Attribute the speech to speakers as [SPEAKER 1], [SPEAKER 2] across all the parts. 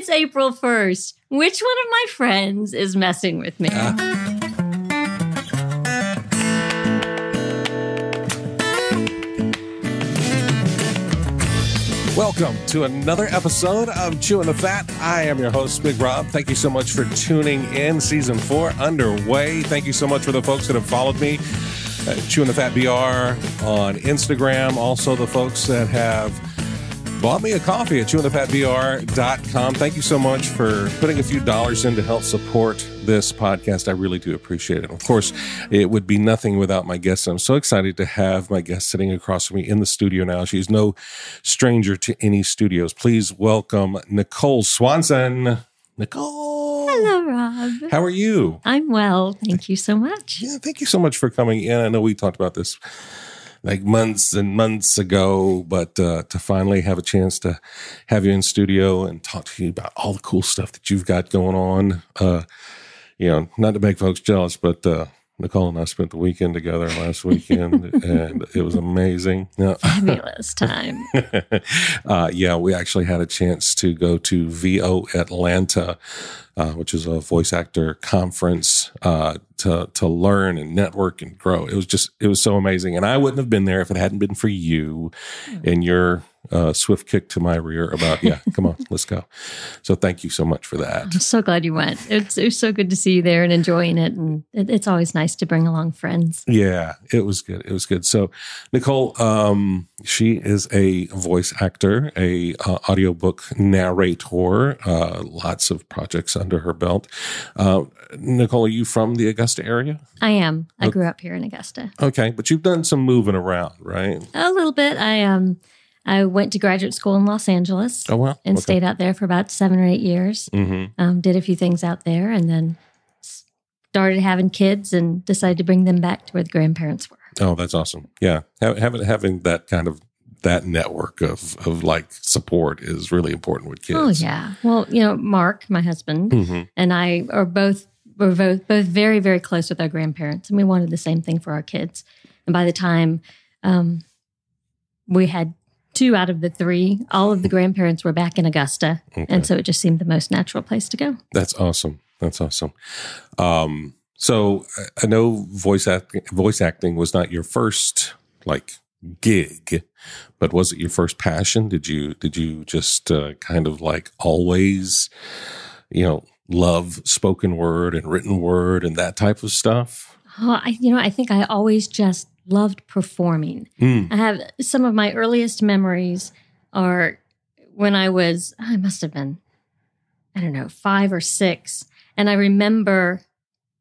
[SPEAKER 1] It's April 1st. Which one of my friends is messing with me?
[SPEAKER 2] Welcome to another episode of Chewing the Fat. I am your host, Big Rob. Thank you so much for tuning in. Season 4 underway. Thank you so much for the folks that have followed me. Chewing the Fat BR on Instagram. Also the folks that have bought me a coffee at chewingthefatbr.com. Thank you so much for putting a few dollars in to help support this podcast. I really do appreciate it. Of course, it would be nothing without my guests. I'm so excited to have my guest sitting across from me in the studio now. She's no stranger to any studios. Please welcome Nicole Swanson. Nicole.
[SPEAKER 1] Hello, Rob.
[SPEAKER 2] How are you?
[SPEAKER 1] I'm well. Thank you so much.
[SPEAKER 2] Yeah, thank you so much for coming in. I know we talked about this like months and months ago, but to finally have a chance to have you in studio and talk to you about all the cool stuff that you've got going on. Not to make folks jealous, but Nicole and I spent the weekend together last weekend, and it was amazing.
[SPEAKER 1] Fabulous time.
[SPEAKER 2] We actually had a chance to go to VO Atlanta, which is a voice actor conference, to learn and network and grow. It was so amazing. And I wouldn't have been there if it hadn't been for you and your swift kick to my rear about, come on, let's go. So thank you so much for that.
[SPEAKER 1] I'm so glad you went. It was so good to see you there and enjoying it. And it's always nice to bring along friends. Yeah,
[SPEAKER 2] it was good. It was good. So Nicole, she is a voice actor, a audiobook narrator, lots of projects under her belt. Nicole, are you from the Augusta area?
[SPEAKER 1] I am. I grew up here in Augusta.
[SPEAKER 2] Okay, but you've done some moving around, right?
[SPEAKER 1] A little bit. I went to graduate school in Los Angeles.
[SPEAKER 2] Oh, wow.
[SPEAKER 1] And stayed out there for about 7 or 8 years. Mm-hmm. Did a few things out there and then started having kids and decided to bring them back to where the grandparents were.
[SPEAKER 2] Oh, that's awesome. Yeah. Having that kind of that network of like support is really important with kids.
[SPEAKER 1] Oh, yeah. Well, Mark, my husband, and I were both very, very close with our grandparents, and we wanted the same thing for our kids. And by the time we had 2 out of the 3, all of the grandparents were back in Augusta, and so it just seemed the most natural place to go.
[SPEAKER 2] That's awesome. That's awesome. So I know voice acting was not your first gig, but was it your first passion? Did you just kind of like always, love spoken word and written word and that type of stuff?
[SPEAKER 1] Oh, I think I always just loved performing. I have some of my earliest memories are when I must have been, 5 or 6. And I remember,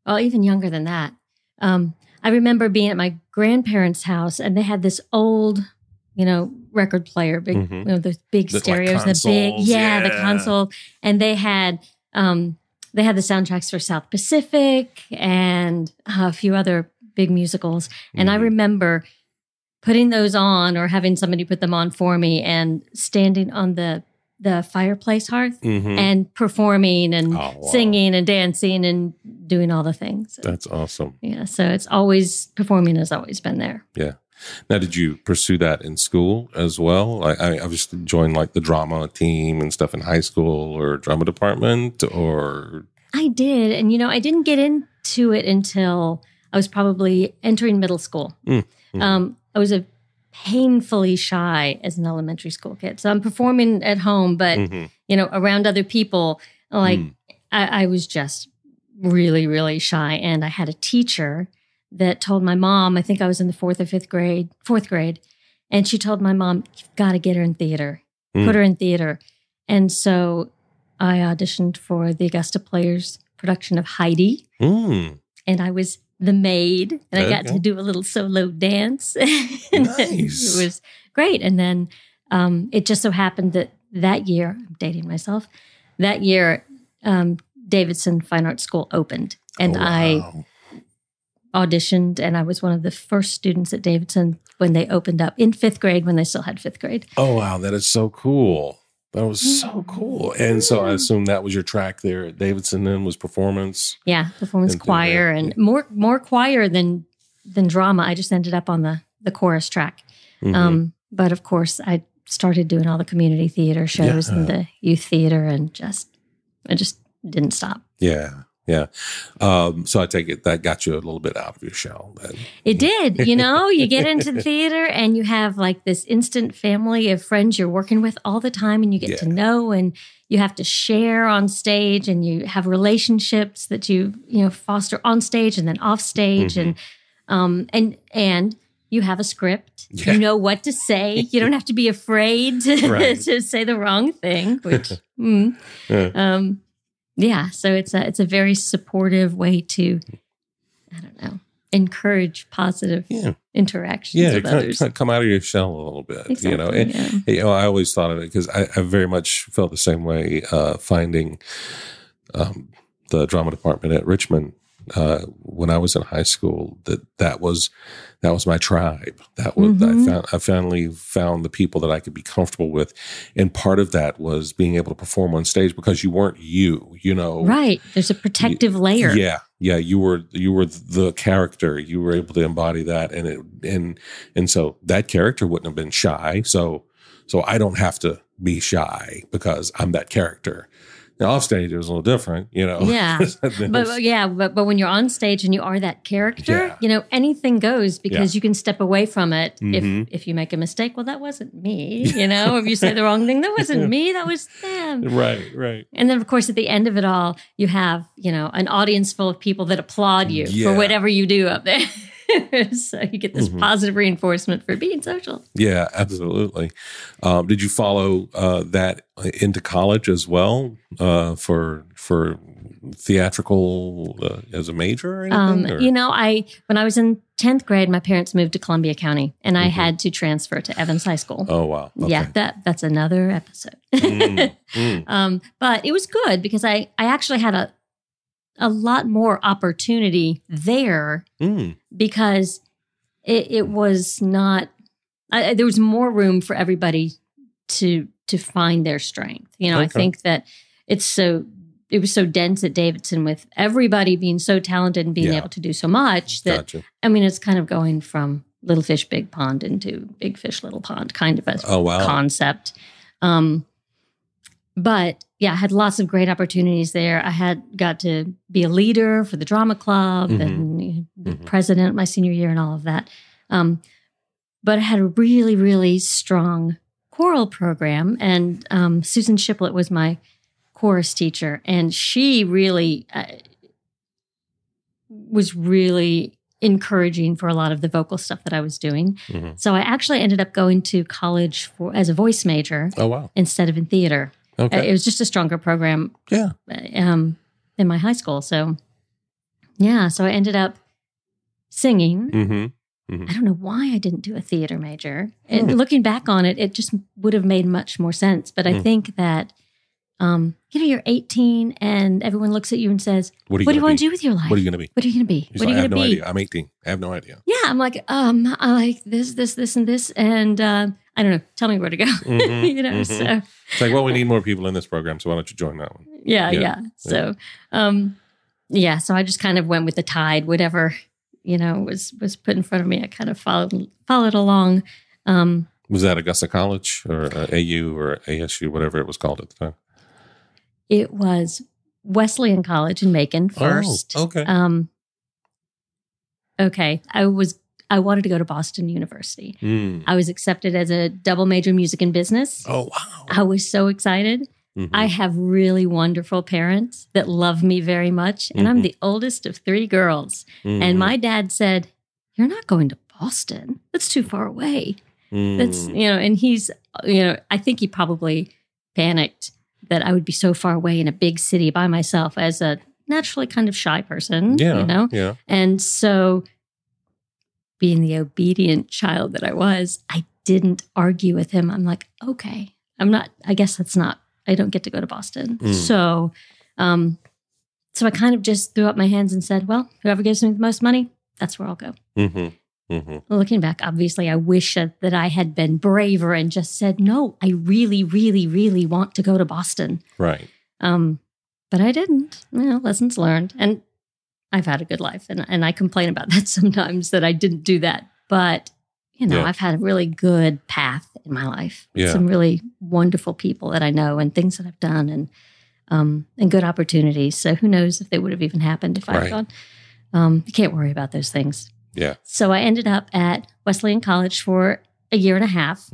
[SPEAKER 1] even younger than that, I remember being at my grandparents' house and they had this old, record player, big, those big stereos,
[SPEAKER 2] like
[SPEAKER 1] the console. And they had the soundtracks for South Pacific and a few other big musicals. And I remember putting those on or having somebody put them on for me and standing on the fireplace hearth and performing and singing and dancing and doing all the things.
[SPEAKER 2] That's awesome.
[SPEAKER 1] Yeah. So performing has always been there.
[SPEAKER 2] Yeah. Now, did you pursue that in school as well? I just joined the drama team and stuff in high school or drama department or?
[SPEAKER 1] I did. And, I didn't get into it until I was probably entering middle school. I was painfully shy as an elementary school kid. So I'm performing at home, but, around other people, I was just really, really shy. And I had a teacher that told my mom, I think I was in the fourth grade, and she told my mom, you've got to get her in theater, put her in theater. And so I auditioned for the Augusta Players production of Heidi, and I was the maid, and I got to do a little solo dance.
[SPEAKER 2] Nice.
[SPEAKER 1] It was great. And then it just so happened that year, I'm dating myself, that year, Davidson Fine Arts School opened, and I auditioned, and I was one of the first students at Davidson when they opened up in 5th grade, when they still had 5th grade.
[SPEAKER 2] Oh, wow. That is so cool. That was so cool. And so I assume that was your track there at Davidson then, was performance?
[SPEAKER 1] Yeah, performance choir, and more choir than drama. I just ended up on the chorus track. But of course, I started doing all the community theater shows and the youth theater, and I just didn't stop.
[SPEAKER 2] Yeah. Yeah. So I take it that got you a little bit out of your shell then.
[SPEAKER 1] It did. You get into the theater and you have like this instant family of friends you're working with all the time, and you get to know, and you have to share on stage, and you have relationships that you foster on stage and then off stage. And you have a script. Yeah. You know what to say. You don't have to be afraid to, to say the wrong thing, which, so it's a very supportive way to, I don't know, encourage positive interactions with others.
[SPEAKER 2] Come out of your shell a little bit,
[SPEAKER 1] exactly,
[SPEAKER 2] I always thought of it because I very much felt the same way finding the drama department at Richmond when I was in high school. That was my tribe. That was I finally found the people that I could be comfortable with, and part of that was being able to perform on stage because you weren't right. There's a protective layer. Yeah. You were the character. You were able to embody that, and so that character wouldn't have been shy. So I don't have to be shy because I'm that character. Now, off stage, it was a little different,
[SPEAKER 1] Yeah. but when you're on stage and you are that character, anything goes because you can step away from it. If you make a mistake, well, that wasn't me. If you say the wrong thing, that wasn't me. That was them.
[SPEAKER 2] Right.
[SPEAKER 1] And then, of course, at the end of it all, you have, an audience full of people that applaud you for whatever you do up there. So you get this positive reinforcement for being social.
[SPEAKER 2] Yeah, absolutely. Did you follow that into college as well for theatrical as a major or anything?
[SPEAKER 1] When I was in 10th grade, my parents moved to Columbia County, and I had to transfer to Evans High School.
[SPEAKER 2] Oh, wow. Okay.
[SPEAKER 1] Yeah, that's another episode. But it was good because I actually had a lot more opportunity there because it was not, there was more room for everybody to find their strength. I think that it was so dense at Davidson with everybody being so talented and being able to do so much that, it's kind of going from little fish, big pond into big fish, little pond kind of a concept. But I had lots of great opportunities there. I got to be a leader for the drama club and the president my senior year and all of that. But I had a really, really strong choral program. And Susan Shiplet was my chorus teacher. And she really was really encouraging for a lot of the vocal stuff that I was doing. So I actually ended up going to college as a voice major instead of in theater. Okay. It was just a stronger program in my high school. So, so I ended up singing. I don't know why I didn't do a theater major. And looking back on it, it just would have made much more sense. But I think that, you're 18 and everyone looks at you and says, what do you want to do with your life?
[SPEAKER 2] What are you going to be?
[SPEAKER 1] What are you going to be? What are you going to be?
[SPEAKER 2] Idea. I'm 18. I have no idea.
[SPEAKER 1] Yeah. I'm like, I like this, and this. And I don't know. Tell me where to go. So
[SPEAKER 2] it's like, well, we need more people in this program, so why don't you join that one?
[SPEAKER 1] Yeah. So, so I just kind of went with the tide. Whatever, was put in front of me, I kind of followed along.
[SPEAKER 2] Was that Augusta College or AU or ASU, whatever it was called at the time?
[SPEAKER 1] It was Wesleyan College in Macon first.
[SPEAKER 2] Oh, okay.
[SPEAKER 1] Okay. I wanted to go to Boston University. I was accepted as a double major music and business.
[SPEAKER 2] Oh, wow.
[SPEAKER 1] I was so excited. I have really wonderful parents that love me very much. And I'm the oldest of 3 girls. And my dad said, "You're not going to Boston. That's too far away." That's, and he's, I think he probably panicked that I would be so far away in a big city by myself as a naturally kind of shy person,
[SPEAKER 2] Yeah.
[SPEAKER 1] And so being the obedient child that I was, I didn't argue with him. I'm like, okay, I guess I don't get to go to Boston. So I kind of just threw up my hands and said, well, whoever gives me the most money, that's where I'll go. Looking back, obviously, I wish that I had been braver and just said, no, I really, really, really want to go to Boston.
[SPEAKER 2] Right.
[SPEAKER 1] But I didn't. Lessons learned. And I've had a good life. And I complain about that sometimes that I didn't do that. But, I've had a really good path in my life.
[SPEAKER 2] Yeah.
[SPEAKER 1] Some really wonderful people that I know and things that I've done and good opportunities. So who knows if they would have even happened if I'd gone. You can't worry about those things.
[SPEAKER 2] Yeah.
[SPEAKER 1] So I ended up at Wesleyan College for a year and a half.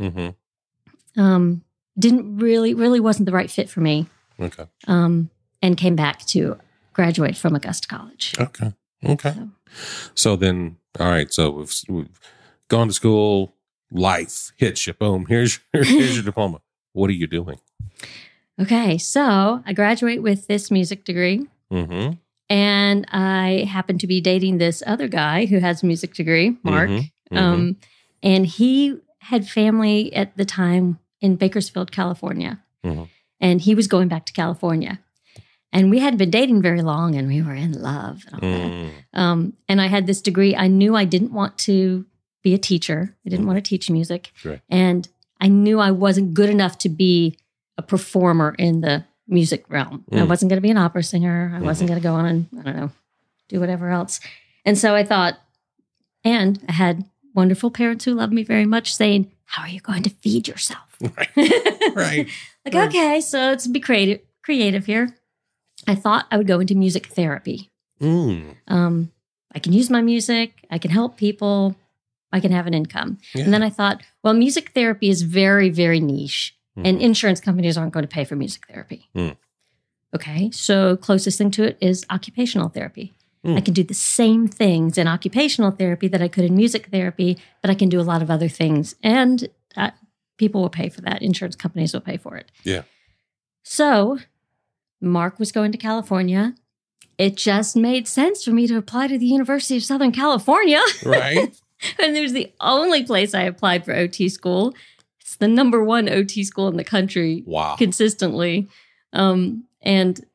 [SPEAKER 1] Didn't really wasn't the right fit for me.
[SPEAKER 2] Okay.
[SPEAKER 1] And came back to graduate from Augusta College.
[SPEAKER 2] Okay. So then, all right. So we've gone to school. Life hits you. Boom. Here's your diploma. What are you doing?
[SPEAKER 1] Okay. So I graduate with this music degree. And I happen to be dating this other guy who has a music degree, Mark. And he had family at the time in Bakersfield, California. And he was going back to California. And we hadn't been dating very long, and we were in love and all that. And I had this degree. I knew I didn't want to be a teacher. I didn't want to teach music.
[SPEAKER 2] Right.
[SPEAKER 1] And I knew I wasn't good enough to be a performer in the music realm. I wasn't going to be an opera singer. I wasn't going to go on and, I don't know, do whatever else. And so I thought, and I had wonderful parents who loved me very much saying, how are you going to feed yourself?
[SPEAKER 2] Right.
[SPEAKER 1] Okay, so let's be creative here. I thought I would go into music therapy. I can use my music. I can help people. I can have an income. Yeah. And then I thought, well, music therapy is very, very niche. And insurance companies aren't going to pay for music therapy. Okay, so closest thing to it is occupational therapy. I can do the same things in occupational therapy that I could in music therapy, but I can do a lot of other things. And people will pay for that. Insurance companies will pay for it.
[SPEAKER 2] Yeah.
[SPEAKER 1] So Mark was going to California. It just made sense for me to apply to the University of Southern California.
[SPEAKER 2] Right.
[SPEAKER 1] And it was the only place I applied for OT school. It's the #1 OT school in the country.
[SPEAKER 2] Wow.
[SPEAKER 1] Consistently. And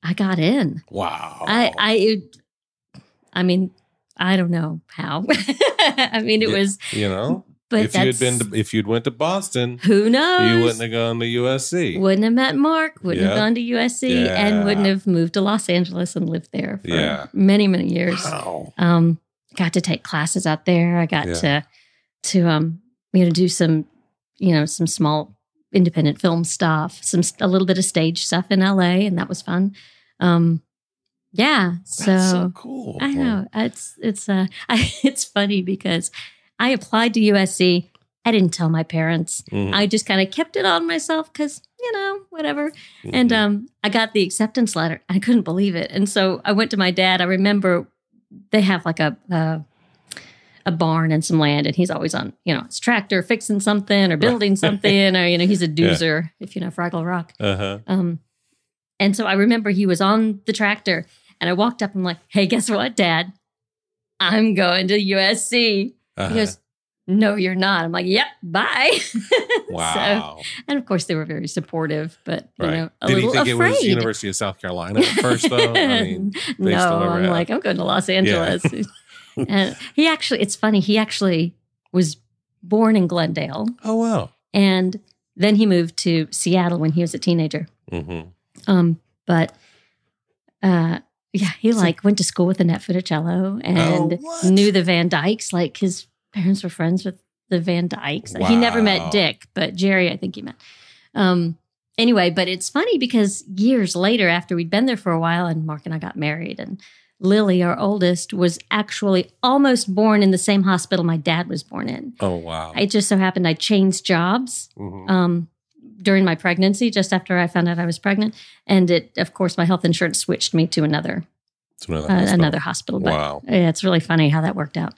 [SPEAKER 1] I got in.
[SPEAKER 2] Wow.
[SPEAKER 1] I mean, I don't know how. I mean, it was, but
[SPEAKER 2] if you'd went to Boston,
[SPEAKER 1] who knows?
[SPEAKER 2] You wouldn't have gone to USC.
[SPEAKER 1] Wouldn't have met Mark, wouldn't have gone to USC, and wouldn't have moved to Los Angeles and lived there for many, many years.
[SPEAKER 2] Wow.
[SPEAKER 1] Got to take classes out there. I got to do some, some small independent film stuff, a little bit of stage stuff in LA, and that was fun.
[SPEAKER 2] That's so cool.
[SPEAKER 1] I know. It's funny because I applied to USC. I didn't tell my parents. I just kind of kept it on myself because, whatever. And I got the acceptance letter. I couldn't believe it. And so I went to my dad. I remember they have like a barn and some land, and he's always on, his tractor fixing something or building something, or, he's a doozer, if you know Fraggle Rock. And so I remember he was on the tractor, and I walked up and I'm like, hey, guess what, Dad? I'm going to USC. He goes, no, you're not. I'm like, yep, bye.
[SPEAKER 2] Wow.
[SPEAKER 1] And of course, they were very supportive, but, a
[SPEAKER 2] Did
[SPEAKER 1] little
[SPEAKER 2] he think
[SPEAKER 1] afraid.
[SPEAKER 2] It was University of South Carolina at first, though? I mean,
[SPEAKER 1] no, I'm like, I'm going to Los Angeles. And it's funny, he actually was born in Glendale.
[SPEAKER 2] Oh, wow.
[SPEAKER 1] And then he moved to Seattle when he was a teenager. But he went to school with Annette Funicello and knew the Van Dykes. Like his parents were friends with the Van Dykes. Wow. He never met Dick, but Jerry, I think he met. Anyway, but it's funny because years later, after we'd been there for a while, and Mark and I got married, and Lily, our oldest, was actually almost born in the same hospital my dad was born in.
[SPEAKER 2] Oh, wow.
[SPEAKER 1] It just so happened I changed jobs during my pregnancy, just after I found out I was pregnant. And of course, my health insurance switched me to another hospital. But
[SPEAKER 2] wow.
[SPEAKER 1] It's really funny how that worked out.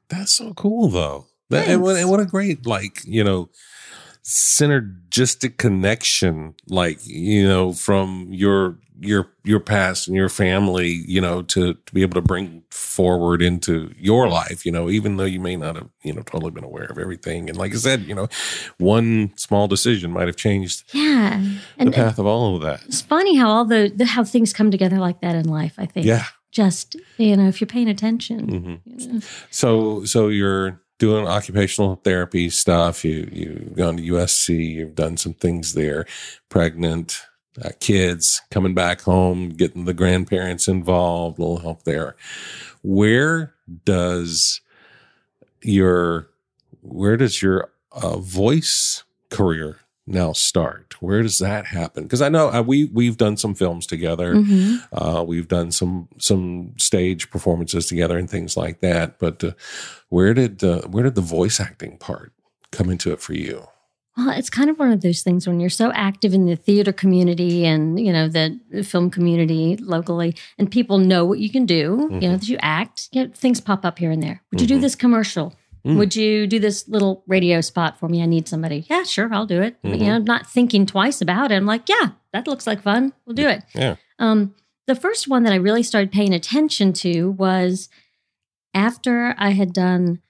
[SPEAKER 2] That's so cool, though. And what a great, synergistic connection, from your past and your family, to be able to bring forward into your life, even though you may not have, totally been aware of everything. And like I said, one small decision might have changed the path of all of that. It's
[SPEAKER 1] funny how all how things come together like that in life, I think.
[SPEAKER 2] Yeah.
[SPEAKER 1] Just, if you're paying attention.
[SPEAKER 2] So you're doing occupational therapy stuff. You've gone to USC. You've done some things there. Pregnant, kids, coming back home, getting the grandparents involved, a little help there. Where does where does your voice career now start? Where does that happen? Because I know we've done some films together. We've done some stage performances together and things like that. But where did the voice acting part come into it for you?
[SPEAKER 1] Well, it's kind of one of those things when you're so active in the theater community and, the film community locally, and people know what you can do, that you act, things pop up here and there. Would you do this commercial? Would you do this little radio spot for me? I need somebody. Yeah, sure, I'll do it. But, I'm not thinking twice about it. I'm like, yeah, that looks like fun. We'll do it.
[SPEAKER 2] Yeah.
[SPEAKER 1] The first one that I really started paying attention to was after I had done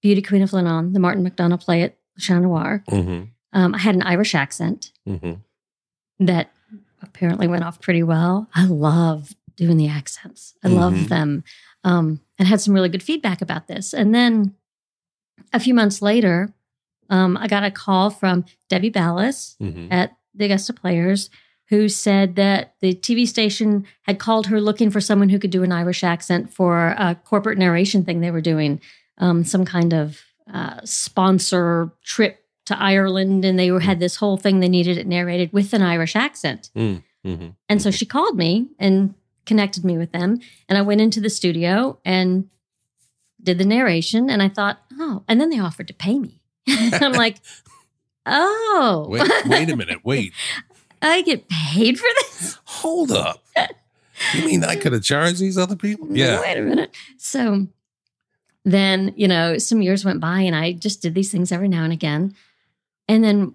[SPEAKER 1] Beauty Queen of Lebanon, the Martin McDonough play at Chat Noir. I had an Irish accent that apparently went off pretty well. I love doing the accents. I love them. And had some really good feedback about this. And then a few months later, I got a call from Debbie Ballas at the Augusta Players, who said that the TV station had called her looking for someone who could do an Irish accent for a corporate narration thing they were doing, some kind of sponsor trip to Ireland. And they had this whole thing they needed it narrated with an Irish accent. And so she called me and connected me with them. And I went into the studio and did the narration. And I thought, oh, and then they offered to pay me. I'm like, oh.
[SPEAKER 2] Wait a minute. Wait.
[SPEAKER 1] I get paid for this?
[SPEAKER 2] Hold up. You mean I could have charged these other people? Yeah.
[SPEAKER 1] Wait a minute. So then, some years went by and I just did these things every now and again. And then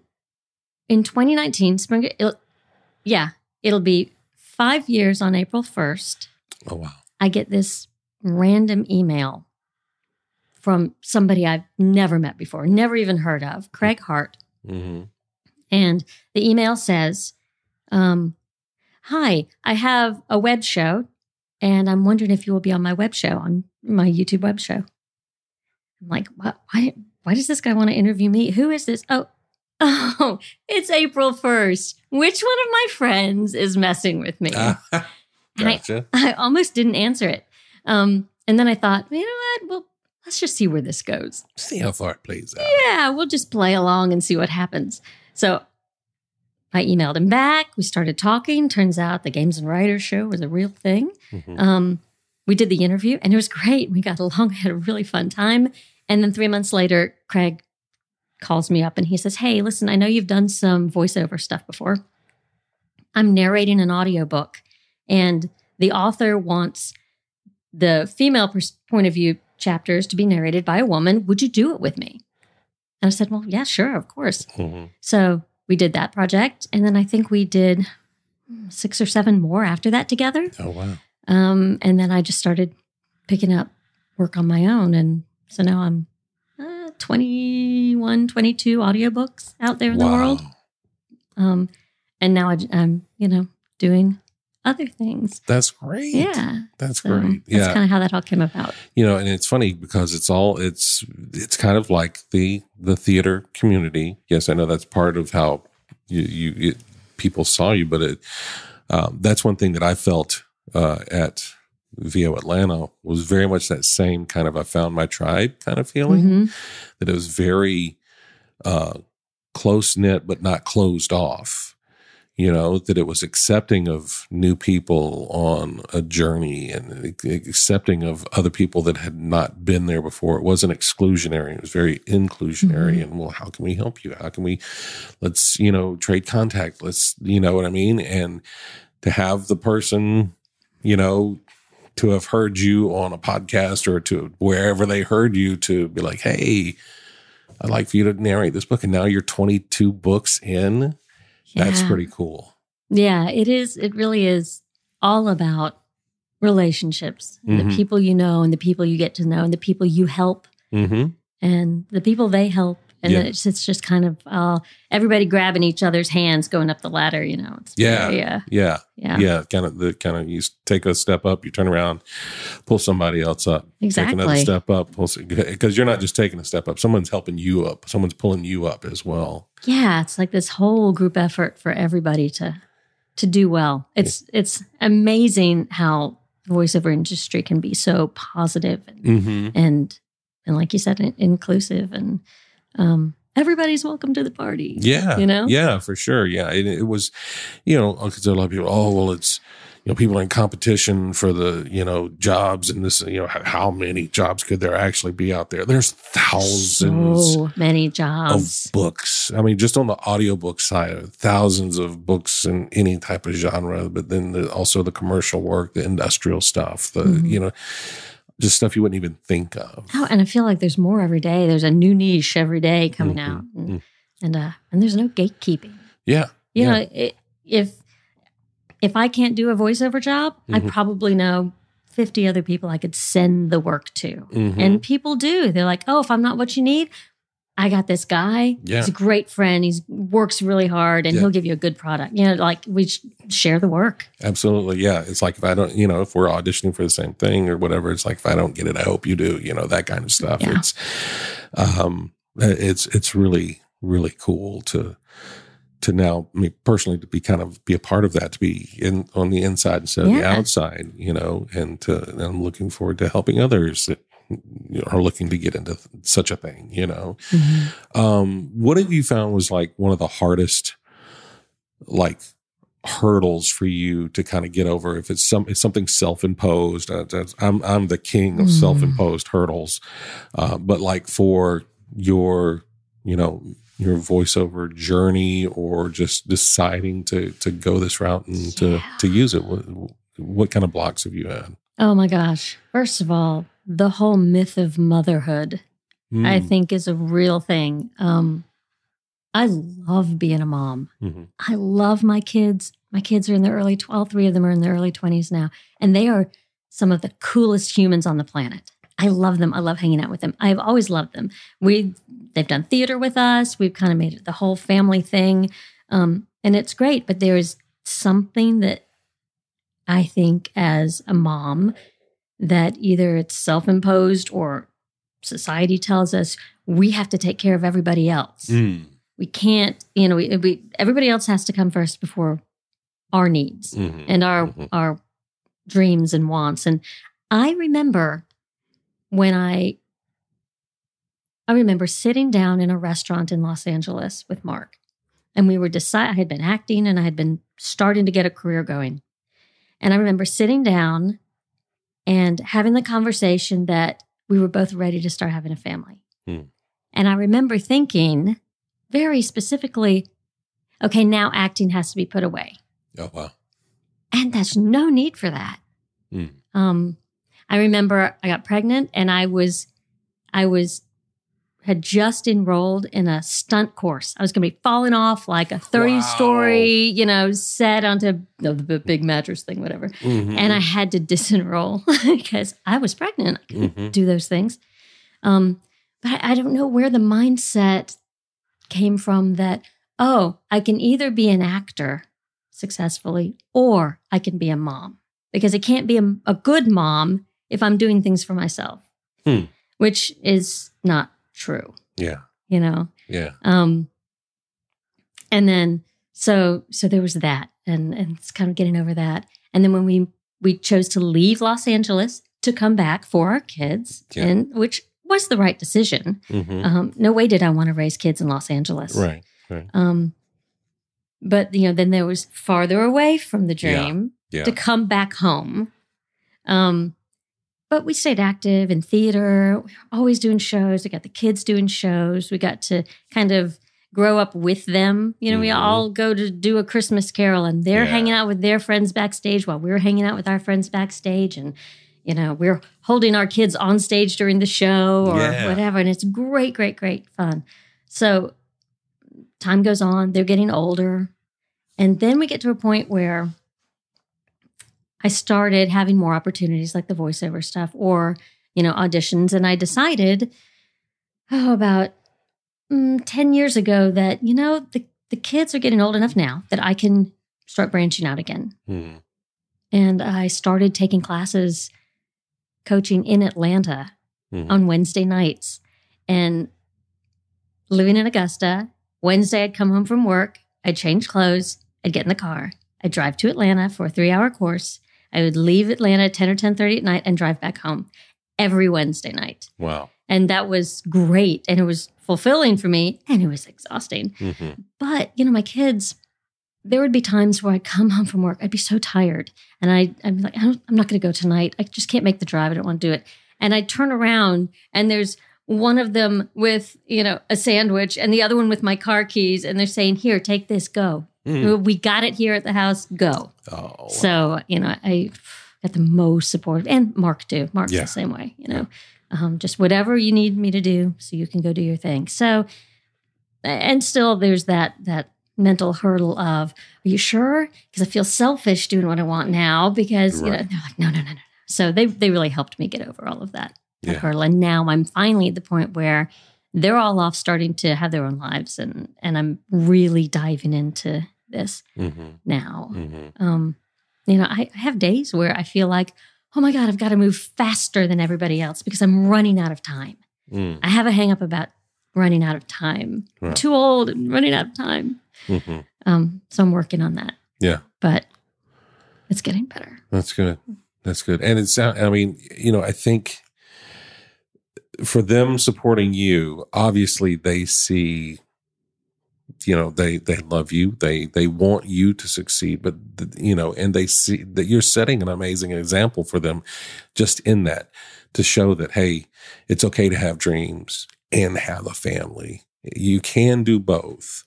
[SPEAKER 1] in 2019, it'll be 5 years on April 1st.
[SPEAKER 2] Oh, wow.
[SPEAKER 1] I get this random email from somebody I've never met before, never even heard of, Craig Hart. And the email says, hi, I have a web show and I'm wondering if you will be on my web show, on my YouTube web show. I'm like, what? Why does this guy want to interview me? Who is this? Oh, it's April 1st. Which one of my friends is messing with me?
[SPEAKER 2] Gotcha.
[SPEAKER 1] And I almost didn't answer it. And then I thought, you know what? Well, let's just see where this goes.
[SPEAKER 2] See how far it plays out.
[SPEAKER 1] Yeah, we'll just play along and see what happens. So I emailed him back. We started talking. Turns out the Games and Writers show was a real thing. We did the interview and it was great. We got along, had a really fun time. And then 3 months later, Craig calls me up and he says, hey, listen, I know you've done some voiceover stuff before. I'm narrating an audiobook and the author wants the female point of view chapters to be narrated by a woman. Would you do it with me? And I said, well, yeah, sure, of course. So we did that project. And then I think we did 6 or 7 more after that together.
[SPEAKER 2] Oh, wow.
[SPEAKER 1] And then I just started picking up work on my own. And so now I'm 21, 22 audiobooks out there in the world. And now I'm, doing other things.
[SPEAKER 2] That's great.
[SPEAKER 1] Yeah.
[SPEAKER 2] That's great. Yeah.
[SPEAKER 1] That's kind of how that all came about.
[SPEAKER 2] And it's funny because it's kind of like the theater community. Yes, I know that's part of how people saw you, but that's one thing that I felt at VO Atlanta was very much that same kind of I found my tribe kind of feeling, that it was very close-knit but not closed off. That it was accepting of new people on a journey and accepting of other people that had not been there before. It wasn't exclusionary. It was very inclusionary. And, well, how can we help you? How can we, let's, trade contact. Let's, you know what I mean? And to have the person, to have heard you on a podcast or to wherever they heard you to be like, hey, I'd like for you to narrate this book. And now you're 22 books in. That's pretty cool.
[SPEAKER 1] Yeah, it is. It really is all about relationships, the people you know and the people you get to know and the people you help and the people they help. And it's just kind of everybody grabbing each other's hands going up the ladder, It's very, Kind of you take a step up, you turn around, pull somebody else up. Exactly.
[SPEAKER 2] Take another step up, because you're not just taking a step up. Someone's helping you up. Someone's pulling you up as well.
[SPEAKER 1] Yeah, it's like this whole group effort for everybody to do well. It's amazing how the voiceover industry can be so positive and like you said, inclusive, and everybody's welcome to the party.
[SPEAKER 2] Yeah.
[SPEAKER 1] You know?
[SPEAKER 2] Yeah, for sure. Yeah. It was, because there are a lot of people, it's, people are in competition for the, jobs, and this, how many jobs could there actually be out there? There's thousands.
[SPEAKER 1] So many jobs.
[SPEAKER 2] Of books. I mean, just on the audiobook side, thousands of books in any type of genre, but then also the commercial work, the industrial stuff, just stuff you wouldn't even think of.
[SPEAKER 1] Oh, and I feel like there's more every day. There's a new niche every day coming out, and there's no gatekeeping.
[SPEAKER 2] Yeah,
[SPEAKER 1] if I can't do a voiceover job, I probably know 50 other people I could send the work to, and people do. They're like, "Oh, if I'm not what you need, I got this guy. Yeah. He's a great friend. He works really hard, and he'll give you a good product." We share the work.
[SPEAKER 2] Absolutely, yeah. It's like if I don't, if we're auditioning for the same thing or whatever, it's like if I don't get it, I hope you do. That kind of stuff. Yeah. It's really, really cool to now, me personally, to be a part of that, to be on the inside instead of the outside, and I'm looking forward to helping others that are looking to get into such a thing, What have you found was like one of the hardest, like, hurdles for you to kind of get over? If it's something self-imposed, I'm the king of self-imposed hurdles, but like for your voiceover journey, or just deciding to go this route and to use it, what kind of blocks have you had?
[SPEAKER 1] Oh my gosh. First of all, the whole myth of motherhood, I think, is a real thing. I love being a mom. I love my kids. My kids are in their all 3 of them are in their early 20s now, and they are some of the coolest humans on the planet. I love them. I love hanging out with them. I've always loved them. They've done theater with us. We've kind of made it the whole family thing. And it's great. But there is something that I think as a mom that either it's self-imposed or society tells us we have to take care of everybody else. We can't, everybody else has to come first before our needs and our dreams and wants. And I remember I remember sitting down in a restaurant in Los Angeles with Mark, and we were I had been acting and I had been starting to get a career going. And I remember sitting down and having the conversation that we were both ready to start having a family. And I remember thinking very specifically, okay, now acting has to be put away.
[SPEAKER 2] Oh, wow.
[SPEAKER 1] And there's no need for that. I remember I got pregnant, and I had just enrolled in a stunt course. I was going to be falling off like a 30-story, set onto the big mattress thing, whatever. And I had to disenroll because I was pregnant. I couldn't do those things. But I don't know where the mindset came from that, I can either be an actor successfully or I can be a mom, because I can't be a good mom if I'm doing things for myself, which is not true.
[SPEAKER 2] Yeah.
[SPEAKER 1] Yeah. And then, so there was that, and it's kind of getting over that. And then when we chose to leave Los Angeles to come back for our kids, and which was the right decision. No way did I want to raise kids in Los Angeles.
[SPEAKER 2] Right.
[SPEAKER 1] But, then there was farther away from the dream to come back home. But we stayed active in theater, always doing shows. We got the kids doing shows. We got to kind of grow up with them. We all go to do a Christmas Carol, and they're hanging out with their friends backstage while we're hanging out with our friends backstage. And, we're holding our kids on stage during the show or whatever. And it's great, great, great fun. So time goes on. They're getting older. And then we get to a point where I started having more opportunities like the voiceover stuff or, auditions. And I decided, about 10 years ago that, the kids are getting old enough now that I can start branching out again. And I started taking classes, coaching in Atlanta on Wednesday nights, and living in Augusta. Wednesday, I'd come home from work. I'd change clothes. I'd get in the car. I'd drive to Atlanta for a 3-hour course. I would leave Atlanta at 10 or 10:30 at night and drive back home. every Wednesday night.
[SPEAKER 2] Wow.
[SPEAKER 1] And that was great. And it was fulfilling for me, and it was exhausting.
[SPEAKER 2] Mm-hmm.
[SPEAKER 1] But, my kids, there would be times where I'd come home from work. I'd be so tired. And I'd be like, I'm not going to go tonight. I just can't make the drive. I don't want to do it. And I'd turn around, and there's one of them with, a sandwich, and the other one with my car keys. And they're saying, here, take this, go. We got it here at the house, go.
[SPEAKER 2] Oh.
[SPEAKER 1] So, I got the most supportive. And Mark, too. Mark's the same way, just whatever you need me to do so you can go do your thing. So, and still there's that mental hurdle of, are you sure? Because I feel selfish doing what I want now because, they're like, no. So they really helped me get over all of that hurdle. And now I'm finally at the point where they're all off starting to have their own lives. And I'm really diving into this now. I have days where I feel like, oh my God, I've got to move faster than everybody else because I'm running out of time. I have a hang up about running out of time. Right. I'm too old and running out of time. So I'm working on that. Yeah. But it's getting better.
[SPEAKER 2] That's good. That's good. And I think for them supporting you, obviously they see, they love you. They want you to succeed, but, and they see that you're setting an amazing example for them just in that to show that, hey, it's okay to have dreams and have a family. You can do both,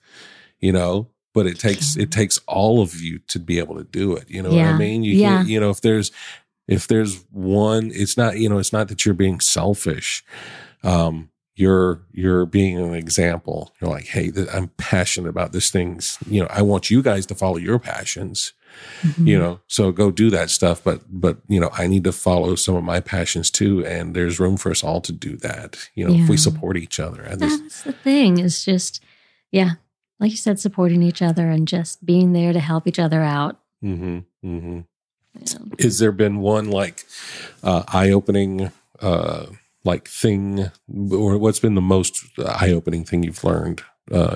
[SPEAKER 2] but it takes all of you to be able to do it. You know what I mean? You can't, if there's one, it's not that you're being selfish. You're being an example. You're like, hey, I'm passionate about this things. I want you guys to follow your passions, so go do that stuff. But I need to follow some of my passions too. And there's room for us all to do that, if we support each other.
[SPEAKER 1] That's the thing is just, like you said, supporting each other and just being there to help each other out.
[SPEAKER 2] Has there been one eye-opening thing, or what's been the most eye-opening thing you've learned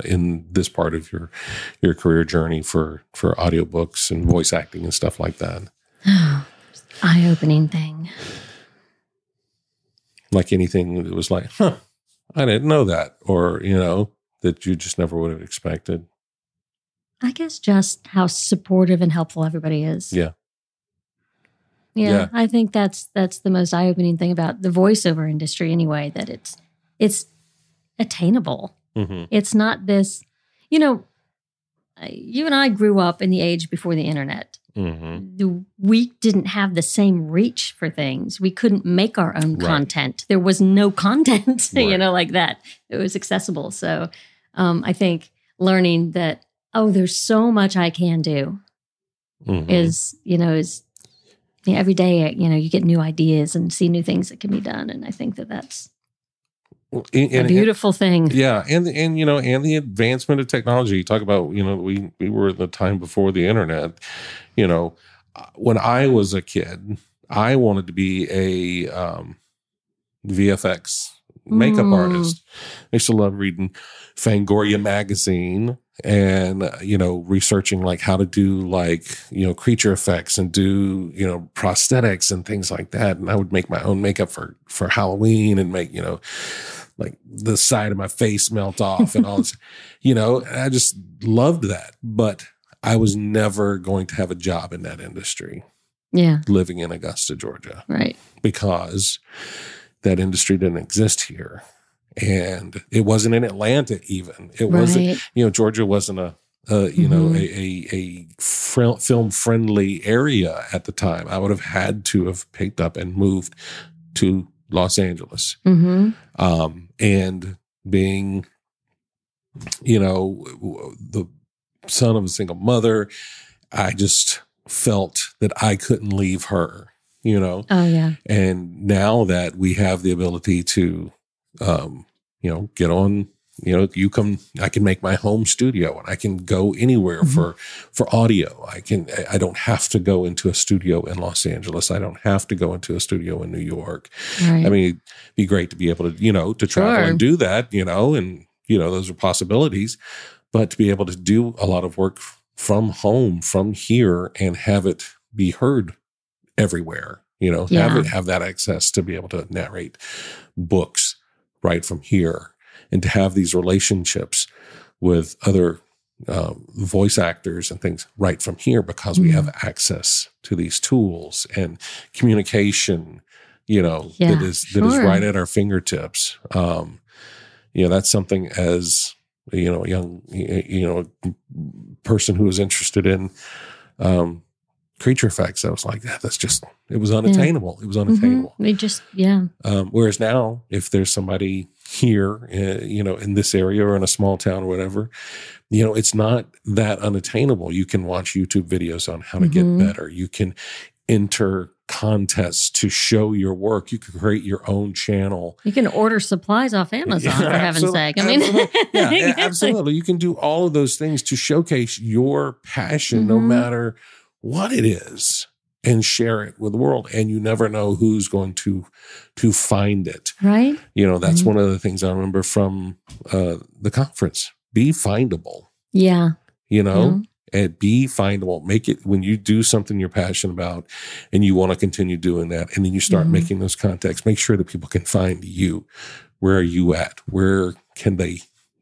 [SPEAKER 2] in this part of your career journey for audiobooks and voice acting and stuff like that?
[SPEAKER 1] Eye-opening thing.
[SPEAKER 2] Like anything that was like, I didn't know that, or, that you just never would have expected.
[SPEAKER 1] I guess just how supportive and helpful everybody is. Yeah, I think that's the most eye-opening thing about the voiceover industry anyway, that it's attainable. It's not this, you and I grew up in the age before the internet. We didn't have the same reach for things. We couldn't make our own content. There was no content, like that. It was accessible. So I think learning that, there's so much I can do is every day, you get new ideas and see new things that can be done. And I think that's a beautiful thing.
[SPEAKER 2] Yeah. And the advancement of technology. You talk about, we were in the time before the internet. When I was a kid, I wanted to be a VFX makeup artist. I used to love reading Fangoria magazine and, researching how to do creature effects and do, prosthetics and things like that. And I would make my own makeup for Halloween and make, the side of my face melt off and all this, I just loved that. But I was never going to have a job in that industry.
[SPEAKER 1] Yeah.
[SPEAKER 2] Living in Augusta, Georgia.
[SPEAKER 1] Right.
[SPEAKER 2] Because that industry didn't exist here. And it wasn't in Atlanta even. It wasn't, Georgia wasn't a film-friendly area at the time. I would have had to have picked up and moved to Los Angeles. And being, the son of a single mother, I just felt that I couldn't leave her, Oh, yeah. And now that we have the ability to, get on, I can make my home studio and I can go anywhere for audio. I don't have to go into a studio in Los Angeles. I don't have to go into a studio in New York. Right. I mean, it'd be great to be able to, to travel and do that, and, those are possibilities, but to be able to do a lot of work from home, from here, and have it be heard everywhere, have that access to be able to narrate books right from here, and to have these relationships with other voice actors and things right from here, because we have access to these tools and communication, that is right at our fingertips. That's something as, a young, person who was interested in creature effects. I was like, it was unattainable. It was unattainable. Whereas now, if there's somebody here, in this area or in a small town or whatever, it's not that unattainable. You can watch YouTube videos on how to get better. You can enter contests to show your work. You can create your own channel.
[SPEAKER 1] You can order supplies off Amazon, for heaven's sake. I mean,
[SPEAKER 2] absolutely. You can do all of those things to showcase your passion, no matter what it is, and share it with the world. And you never know who's going to find it.
[SPEAKER 1] Right.
[SPEAKER 2] That's one of the things I remember from the conference. Be findable.
[SPEAKER 1] Yeah.
[SPEAKER 2] And be findable. Make it, when you do something you're passionate about and you want to continue doing that, and then you start making those contacts, make sure that people can find you. Where are you at? Where can they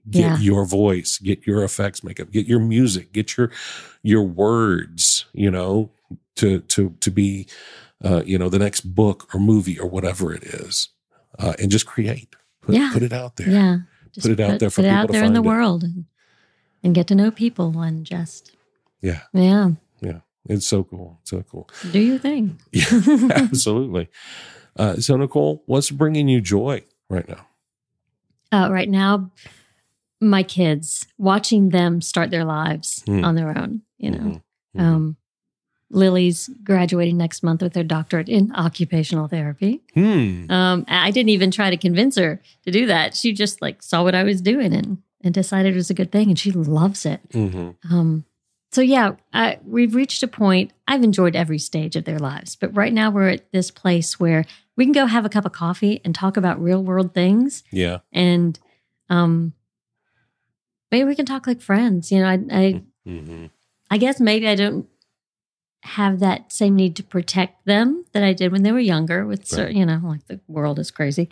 [SPEAKER 2] get your voice, get your effects makeup, get your music, get your words, to be, the next book or movie or whatever it is, and just create, put it out there.
[SPEAKER 1] Yeah.
[SPEAKER 2] Just put it out there for people to find. Put it out there
[SPEAKER 1] in the world and get to know people and just. Yeah. Yeah.
[SPEAKER 2] Yeah. It's so cool. So cool.
[SPEAKER 1] Do your thing.
[SPEAKER 2] Yeah, absolutely. So Nicole, what's bringing you joy right now?
[SPEAKER 1] Right now, my kids, watching them start their lives on their own, Lily's graduating next month with her doctorate in occupational therapy. I didn't even try to convince her to do that. She just saw what I was doing and decided it was a good thing, and she loves it. We've reached a point. I've enjoyed every stage of their lives, but right now we're at this place where we can go have a cup of coffee and talk about real world things.
[SPEAKER 2] Yeah.
[SPEAKER 1] And maybe we can talk like friends. I guess maybe I don't have that same need to protect them that I did when they were younger with, the world is crazy.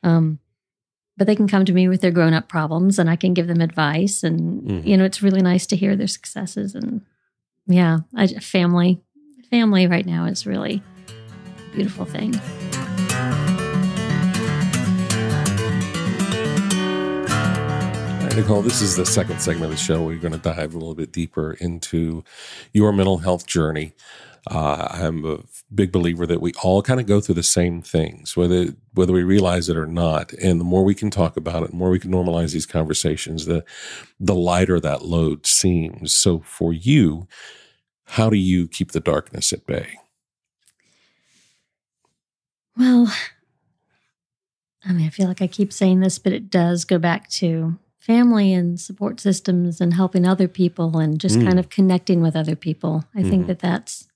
[SPEAKER 1] But they can come to me with their grown-up problems, and I can give them advice. And, it's really nice to hear their successes. And, family right now is really a beautiful thing.
[SPEAKER 2] All right, Nicole, this is the second segment of the show. We're going to dive a little bit deeper into your mental health journey. I'm a big believer that we all kind of go through the same things, whether we realize it or not. And the more we can talk about it, the more we can normalize these conversations, the lighter that load seems. So for you, how do you keep the darkness at bay?
[SPEAKER 1] Well, I feel like I keep saying this, but it does go back to family and support systems and helping other people and just kind of connecting with other people. I think that's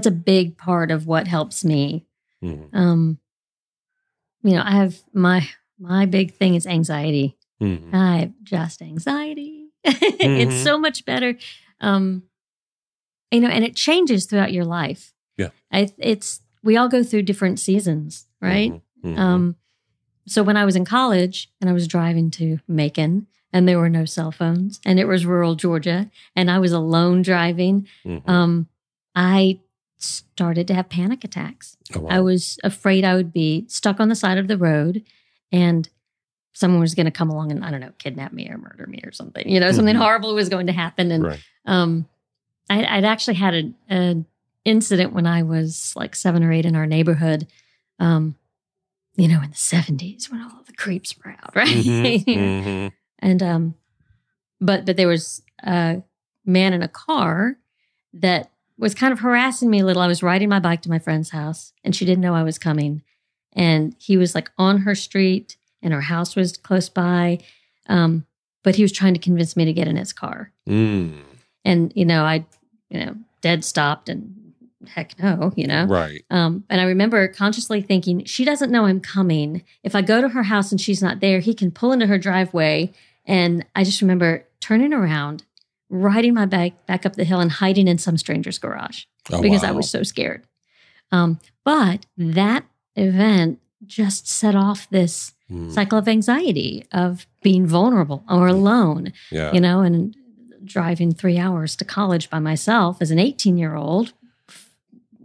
[SPEAKER 1] a big part of what helps me. I have my big thing is anxiety. I have just anxiety. It's so much better. And it changes throughout your life.
[SPEAKER 2] Yeah.
[SPEAKER 1] We all go through different seasons, right? So when I was in college and I was driving to Macon and there were no cell phones and it was rural Georgia and I was alone driving, I started to have panic attacks. Oh, wow. I was afraid I would be stuck on the side of the road and someone was going to come along and, I don't know, kidnap me or murder me or something. Something horrible was going to happen. And I'd actually had an incident when I was 7 or 8 in our neighborhood, in the 70s when all the creeps were out, right? And but there was a man in a car that was kind of harassing me a little. I was riding my bike to my friend's house and she didn't know I was coming. And he was on her street and her house was close by. But he was trying to convince me to get in his car. And, I dead stopped and heck no,
[SPEAKER 2] Right.
[SPEAKER 1] And I remember consciously thinking, she doesn't know I'm coming. If I go to her house and she's not there, he can pull into her driveway. And I just remember turning around, riding my bike back up the hill and hiding in some stranger's garage because I was so scared. But that event just set off this cycle of anxiety of being vulnerable or alone, and driving 3 hours to college by myself as an 18-year-old,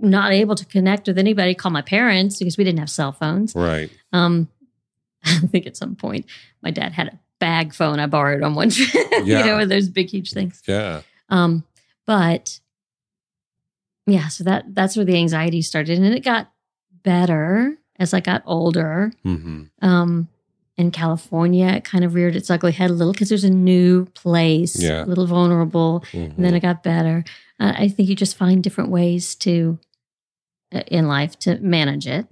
[SPEAKER 1] not able to connect with anybody, call my parents because we didn't have cell phones.
[SPEAKER 2] Right.
[SPEAKER 1] I think at some point my dad had a bag phone I borrowed on one trip, with those big, huge things.
[SPEAKER 2] Yeah.
[SPEAKER 1] But yeah, so that's where the anxiety started. And it got better as I got older. In California, it kind of reared its ugly head a little because there's a new place, a little vulnerable. And then it got better. I think you just find different ways in life to manage it.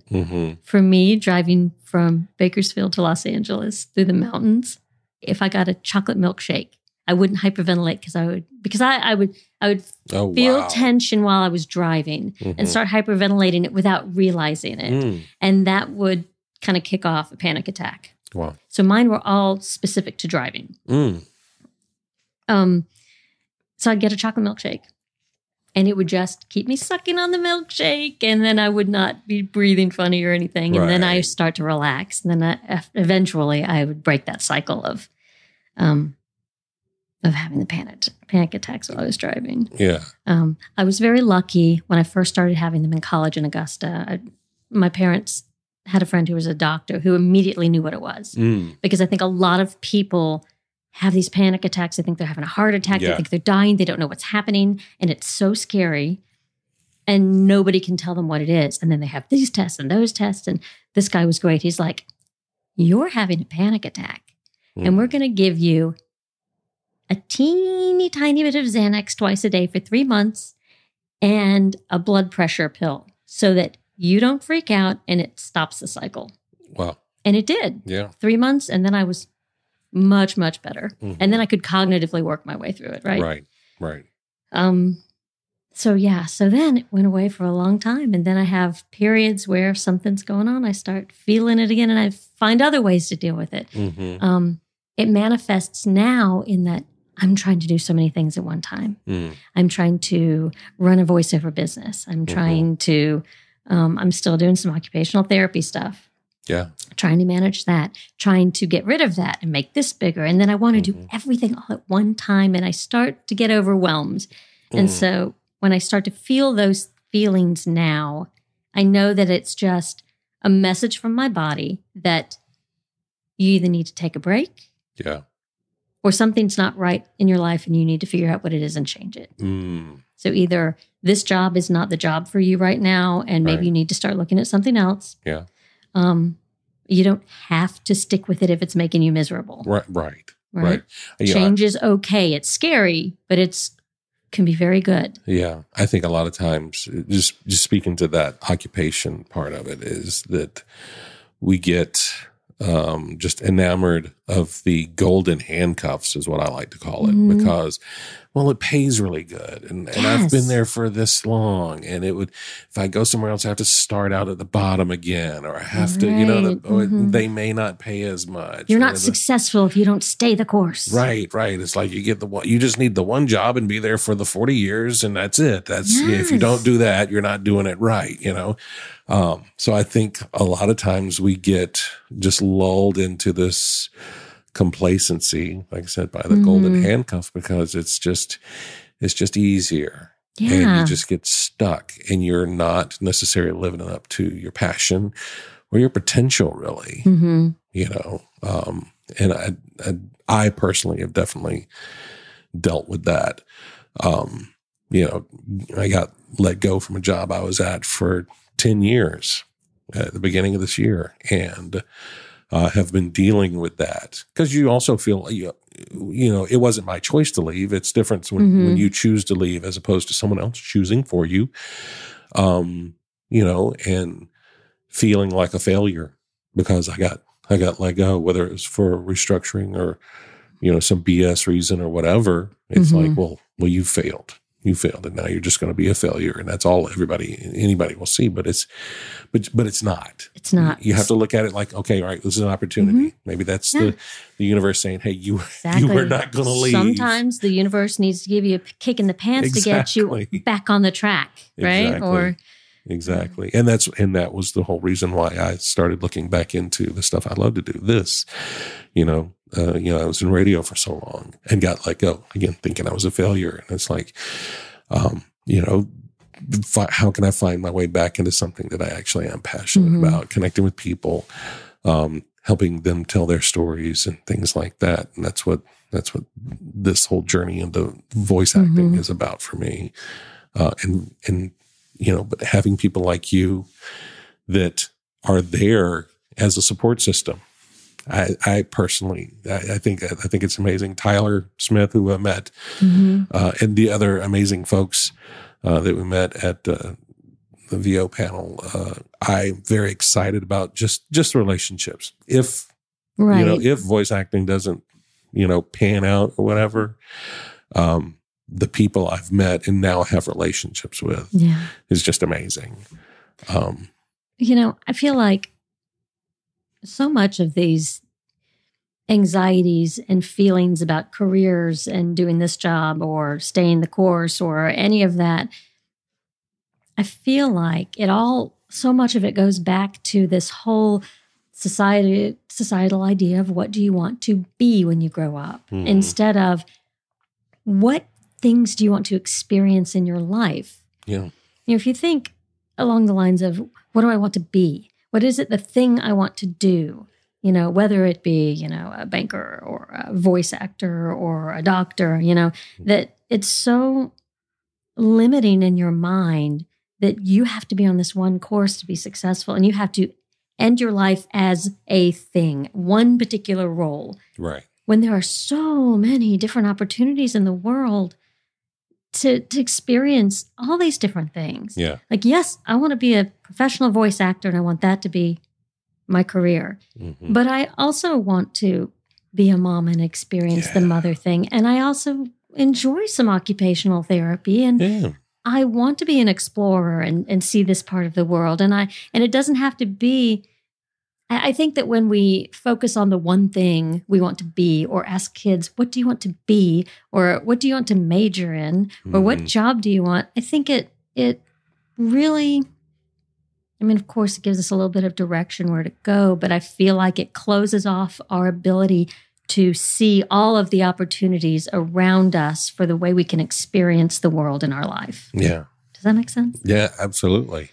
[SPEAKER 1] For me, driving from Bakersfield to Los Angeles through the mountains, if I got a chocolate milkshake, I wouldn't hyperventilate because I would feel tension while I was driving and start hyperventilating it without realizing it. And that would kind of kick off a panic attack.
[SPEAKER 2] Wow.
[SPEAKER 1] So mine were all specific to driving. So I'd get a chocolate milkshake and it would just keep me sucking on the milkshake. And then I would not be breathing funny or anything. And then I start to relax. And then eventually I would break that cycle of having the panic attacks while I was driving.
[SPEAKER 2] Yeah.
[SPEAKER 1] I was very lucky when I first started having them in college in Augusta. My parents had a friend who was a doctor who immediately knew what it was. Because I think a lot of people have these panic attacks. They think they're having a heart attack. They think they're dying. They don't know what's happening. And it's so scary. And nobody can tell them what it is. And then they have these tests and those tests. And this guy was great. He's like, you're having a panic attack. And we're going to give you a teeny tiny bit of Xanax twice a day for 3 months and a blood pressure pill so that you don't freak out and it stops the cycle. Wow. And it did. Yeah. 3 months. And then I was much, much better. And then I could cognitively work my way through it. Right. So then it went away for a long time. And then I have periods where if something's going on, I start feeling it again and I find other ways to deal with it. It manifests now in that I'm trying to do so many things at one time. I'm trying to run a voiceover business. I'm trying to, I'm still doing some occupational therapy stuff. Yeah. Trying to manage that, trying to get rid of that and make this bigger. And then I want to do everything all at one time and I start to get overwhelmed. And so when I start to feel those feelings now, I know that it's just a message from my body that you either need to take a break. Yeah. Or something's not right in your life and you need to figure out what it is and change it. So either this job is not the job for you right now and maybe you need to start looking at something else. Yeah. You don't have to stick with it if it's making you miserable. Right. Change is okay. It's scary, but can be very good. Yeah.
[SPEAKER 2] I think a lot of times, just speaking to that occupation part of it, is that we get just enamored of the golden handcuffs is what I like to call it because, well, it pays really good. And I've been there for this long and if I go somewhere else, I have to start out at the bottom again, or I have to, or they may not pay as much.
[SPEAKER 1] You're not successful if you don't stay the course.
[SPEAKER 2] Right. It's like you just need the one job and be there for the 40 years and that's it. If you don't do that, you're not doing it right, So I think a lot of times we get just lulled into this complacency, like I said, by the golden handcuff, because it's just easier. Yeah. And you just get stuck and you're not necessarily living up to your passion or your potential, really. And I personally have definitely dealt with that. I got let go from a job I was at for 10 years at the beginning of this year, and have been dealing with that because you also feel, it wasn't my choice to leave. It's different when you choose to leave as opposed to someone else choosing for you, and feeling like a failure because I got let go, whether it was for restructuring or, some BS reason or whatever. It's like, well, you failed. You failed, and now you're just going to be a failure, and that's all anybody will see. But it's not. It's not. You have to look at it like, okay, all right, this is an opportunity. Maybe that's the universe saying, hey, you were not going to leave.
[SPEAKER 1] Sometimes the universe needs to give you a kick in the pants to get you back on the track, right? Or
[SPEAKER 2] Exactly. And that was the whole reason why I started looking back into the stuff I love to do. This, I was in radio for so long and got let go again, thinking I was a failure. And it's like, how can I find my way back into something that I actually am passionate about, connecting with people, helping them tell their stories and things like that. And that's what this whole journey into voice acting is about for me. But having people like you that are there as a support system. I personally think it's amazing. Tyler Smith, who I met, and the other amazing folks that we met at the VO panel. I'm very excited about just relationships. If voice acting doesn't pan out or whatever, the people I've met and now have relationships with is just amazing.
[SPEAKER 1] I feel like so much of these anxieties and feelings about careers and doing this job or staying the course or any of that, I feel like so much of it goes back to this whole societal idea of what do you want to be when you grow up, instead of what things do you want to experience in your life?
[SPEAKER 2] Yeah.
[SPEAKER 1] If you think along the lines of, what do I want to be? What is it, the thing I want to do? Whether it be, a banker or a voice actor or a doctor, that it's so limiting in your mind that you have to be on this one course to be successful, and you have to end your life as a thing, one particular role.
[SPEAKER 2] Right. When
[SPEAKER 1] there are so many different opportunities in the world to experience all these different things.
[SPEAKER 2] Yeah.
[SPEAKER 1] Like, yes, I want to be a professional voice actor and I want that to be my career. But I also want to be a mom and experience the mother thing. And I also enjoy some occupational therapy, and I want to be an explorer and see this part of the world. And it doesn't have to be, I think that when we focus on the one thing we want to be, or ask kids, what do you want to be? Or what do you want to major in? Or what job do you want? I think it really, of course, it gives us a little bit of direction where to go, but I feel like it closes off our ability to see all of the opportunities around us for the way we can experience the world in our life.
[SPEAKER 2] Yeah.
[SPEAKER 1] Does that make sense?
[SPEAKER 2] Yeah, absolutely.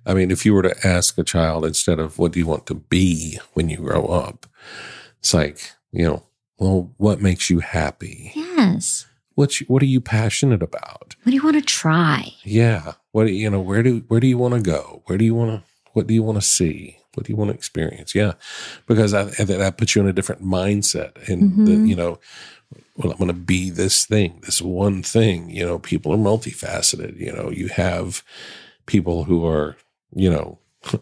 [SPEAKER 2] If you were to ask a child, instead of what do you want to be when you grow up, it's like, well, what makes you happy?
[SPEAKER 1] Yes.
[SPEAKER 2] What are you passionate about?
[SPEAKER 1] What do you want to try?
[SPEAKER 2] Yeah. Where do you want to go? What do you want to see? What do you want to experience? Yeah. Because that puts you in a different mindset, and I'm going to be this thing, this one thing. People are multifaceted. You have people who are,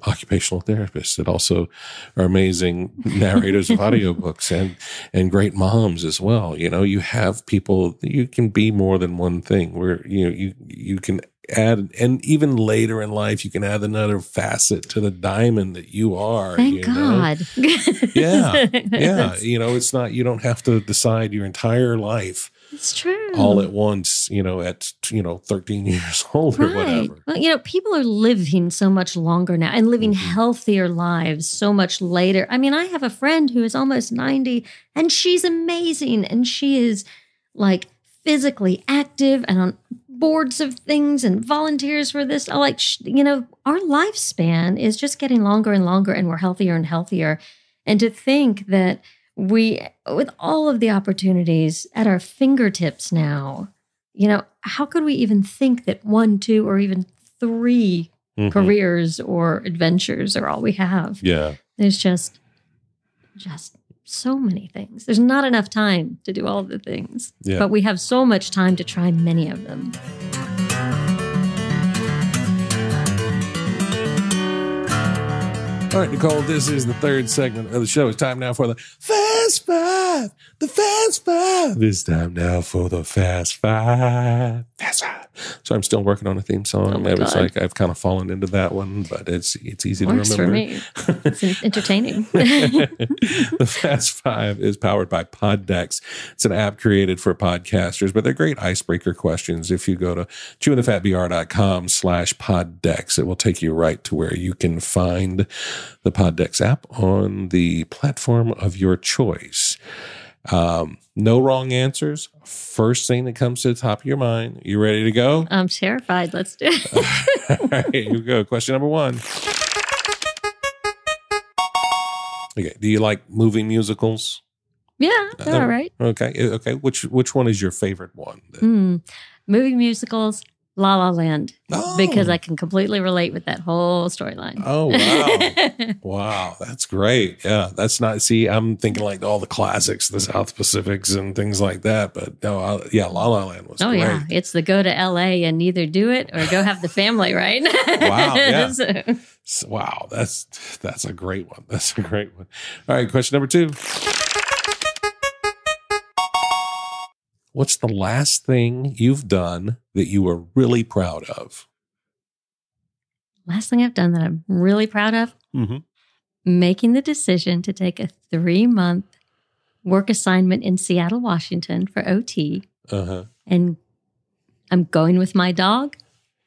[SPEAKER 2] occupational therapists that also are amazing narrators of audiobooks and great moms as well. You have people, you can be more than one thing, where, you can add, and even later in life, you can add another facet to the diamond that you are.
[SPEAKER 1] Thank God.
[SPEAKER 2] Yeah. It's not, you don't have to decide your entire life.
[SPEAKER 1] It's true.
[SPEAKER 2] All at once, at 13 years old or whatever.
[SPEAKER 1] Well, people are living so much longer now and living healthier lives so much later. I have a friend who is almost 90, and she's amazing, and she is like physically active and on boards of things and volunteers for this. Our lifespan is just getting longer and longer, and we're healthier and healthier. And to think that we, with all of the opportunities at our fingertips now, how could we even think that 1, 2, or even 3 careers or adventures are all we have?
[SPEAKER 2] Yeah.
[SPEAKER 1] There's just so many things. There's not enough time to do all the things, but we have so much time to try many of them.
[SPEAKER 2] All right, Nicole, this is the third segment of the show. It's time now for the Fast Five. The Fast Five. It's time now for the Fast Five. Fast Five. So I'm still working on a theme song.
[SPEAKER 1] Oh my
[SPEAKER 2] It's
[SPEAKER 1] God.
[SPEAKER 2] like I've kind of fallen into that one, but it's easy to
[SPEAKER 1] Works
[SPEAKER 2] remember.
[SPEAKER 1] for me. It's entertaining.
[SPEAKER 2] The Fast Five is powered by Poddex. It's an app created for podcasters, but they're great icebreaker questions. If you go to chewingthefatbr.com/Poddex, it will take you right to where you can find the Poddex app on the platform of your choice. No wrong answers. First thing that comes to the top of your mind. You ready to go?
[SPEAKER 1] I'm terrified. Let's do it.
[SPEAKER 2] All right, here we go. Question number 1. Okay. Do you like movie musicals?
[SPEAKER 1] Yeah, they're all right.
[SPEAKER 2] Okay. Okay. Which one is your favorite one?
[SPEAKER 1] Movie musicals, La La Land,
[SPEAKER 2] Oh.
[SPEAKER 1] because I can completely relate with that whole storyline.
[SPEAKER 2] Oh, wow. Wow. That's great. Yeah. That's not, see, I'm thinking like all the classics, the South Pacifics and things like that. But no, La La Land was great.
[SPEAKER 1] Yeah. It's the go to LA and either do it or go have the family, right?
[SPEAKER 2] Wow. Yeah.
[SPEAKER 1] So-
[SPEAKER 2] Wow. That's a great one. That's a great one. All right. Question number 2. What's the last thing you've done that you were really proud of?
[SPEAKER 1] Last thing I've done that I'm really proud of, making the decision to take a 3-month work assignment in Seattle, Washington for OT. And I'm going with my dog,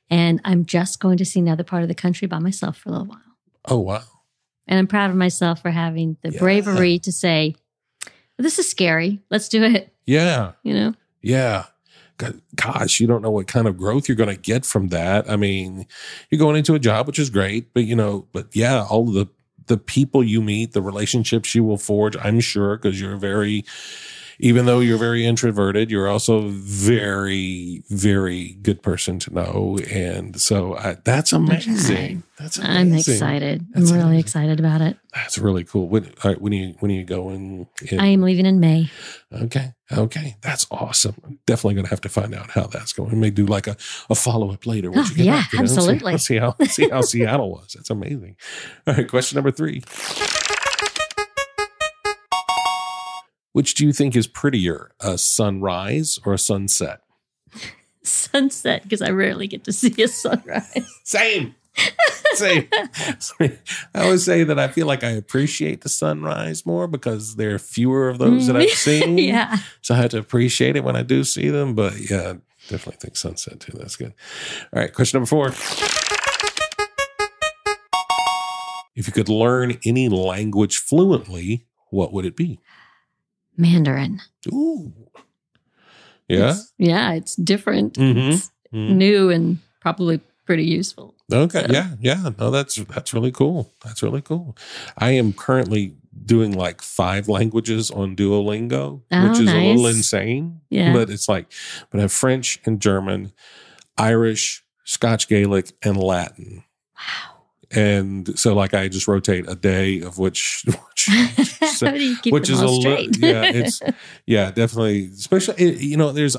[SPEAKER 1] and I'm just going to see another part of the country by myself for a little while.
[SPEAKER 2] Oh, wow.
[SPEAKER 1] And I'm proud of myself for having the bravery to say, this is scary. Let's do it.
[SPEAKER 2] Yeah.
[SPEAKER 1] You know?
[SPEAKER 2] Yeah. Gosh, you don't know what kind of growth you're going to get from that. I mean, you're going into a job, which is great, but yeah, all of the people you meet, the relationships you will forge, I'm sure, because even though you're very introverted, you're also very, very good person to know. And so that's amazing. That's amazing.
[SPEAKER 1] I'm excited. I'm really excited about it.
[SPEAKER 2] That's really cool. When are you going?
[SPEAKER 1] I am leaving in May.
[SPEAKER 2] Okay. That's awesome. I'm definitely going to have to find out how that's going. We may do like a follow-up later.
[SPEAKER 1] Absolutely.
[SPEAKER 2] See how Seattle was. That's amazing. All right. Question number 3. Which do you think is prettier, a sunrise or a sunset?
[SPEAKER 1] Sunset, because I rarely get to see a sunrise.
[SPEAKER 2] Same. I always say that I feel like I appreciate the sunrise more because there are fewer of those that I've seen.
[SPEAKER 1] Yeah.
[SPEAKER 2] So I have to appreciate it when I do see them. But yeah, definitely think sunset too. That's good. All right. Question number 4. If you could learn any language fluently, what would it be?
[SPEAKER 1] Mandarin.
[SPEAKER 2] Ooh. Yeah?
[SPEAKER 1] It's different. It's new and probably pretty useful.
[SPEAKER 2] Okay.
[SPEAKER 1] So.
[SPEAKER 2] Yeah. No, that's really cool. That's really cool. I am currently doing like 5 languages on Duolingo, which is a little insane.
[SPEAKER 1] Yeah.
[SPEAKER 2] But I have French and German, Irish, Scotch Gaelic, and Latin.
[SPEAKER 1] Wow.
[SPEAKER 2] And so like I just rotate a day of which
[SPEAKER 1] How do you keep them all straight?
[SPEAKER 2] Definitely. Especially, there's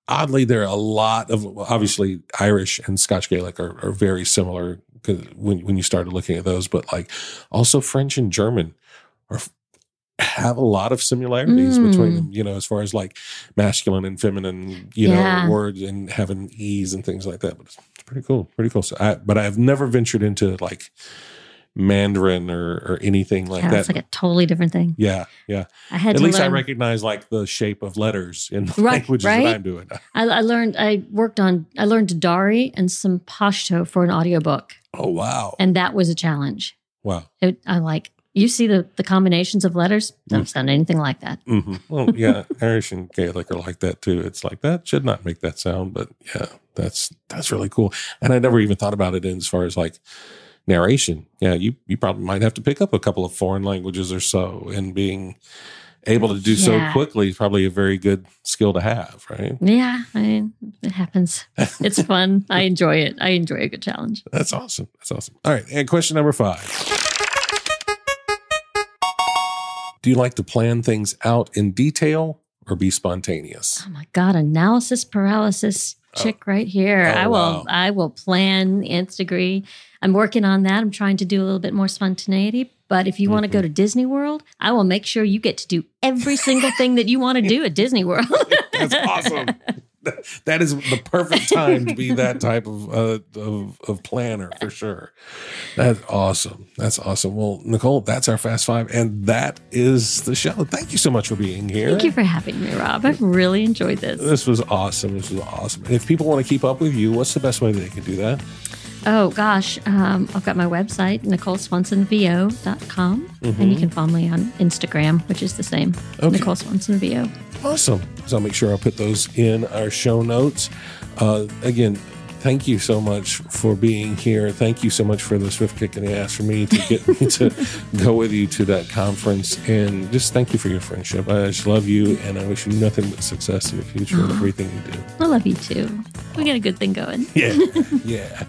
[SPEAKER 2] oddly, there are a lot of, obviously Irish and Scotch Gaelic are very similar when you started looking at those, but like also French and German have a lot of similarities between them, as far as like masculine and feminine, words and having ease and things like that. But it's pretty cool. So but I've never ventured into like Mandarin or anything like that.
[SPEAKER 1] It's like a totally different thing.
[SPEAKER 2] Yeah.
[SPEAKER 1] I had
[SPEAKER 2] At
[SPEAKER 1] to
[SPEAKER 2] least
[SPEAKER 1] learn.
[SPEAKER 2] I recognize like the shape of letters in the languages that I'm doing.
[SPEAKER 1] I learned Dari and some Pashto for an audiobook.
[SPEAKER 2] Oh, wow.
[SPEAKER 1] And that was a challenge.
[SPEAKER 2] Wow.
[SPEAKER 1] You see the combinations of letters, don't sound anything like that.
[SPEAKER 2] Mm-hmm. Well, yeah, Irish and Gaelic are like that too. It's like that should not make that sound, but yeah, that's really cool. And I never even thought about it in as far as like narration. Yeah, you probably might have to pick up a couple of foreign languages or so, and being able to do so quickly is probably a very good skill to have, right?
[SPEAKER 1] Yeah, it happens. It's fun. I enjoy it. I enjoy a good challenge.
[SPEAKER 2] That's awesome. All right, and question number 5. Do you like to plan things out in detail or be spontaneous?
[SPEAKER 1] Oh my God, analysis paralysis chick right here.
[SPEAKER 2] Oh,
[SPEAKER 1] I will plan the nth degree. I'm working on that. I'm trying to do a little bit more spontaneity. But if you want to go to Disney World, I will make sure you get to do every single thing that you want to do at Disney World.
[SPEAKER 2] That's awesome. That is the perfect time to be that type of planner for sure. That's awesome. That's awesome. Well, Nicole, that's our Fast Five, and that is the show. Thank you so much for being here.
[SPEAKER 1] Thank you for having me, Rob. I've really enjoyed this.
[SPEAKER 2] This was awesome. And if people want to keep up with you, what's the best way that they can do that?
[SPEAKER 1] Oh, gosh. I've got my website, NicoleSwansonVO.com. And you can follow me on Instagram, which is the same, Nicole Swanson VO.
[SPEAKER 2] Awesome. So I'll make sure I'll put those in our show notes. Again, thank you so much for being here. Thank you so much for the swift kick in the ass for me to get me to go with you to that conference. And just thank you for your friendship. I just love you, and I wish you nothing but success in the future and everything you do.
[SPEAKER 1] I love you too. We got a good thing going.
[SPEAKER 2] Yeah. Yeah.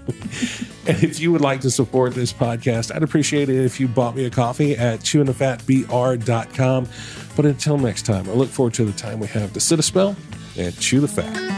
[SPEAKER 2] And if you would like to support this podcast, I'd appreciate it if you bought me a coffee at chewingthefatbr.com. But until next time, I look forward to the time we have to sit a spell and chew the fat.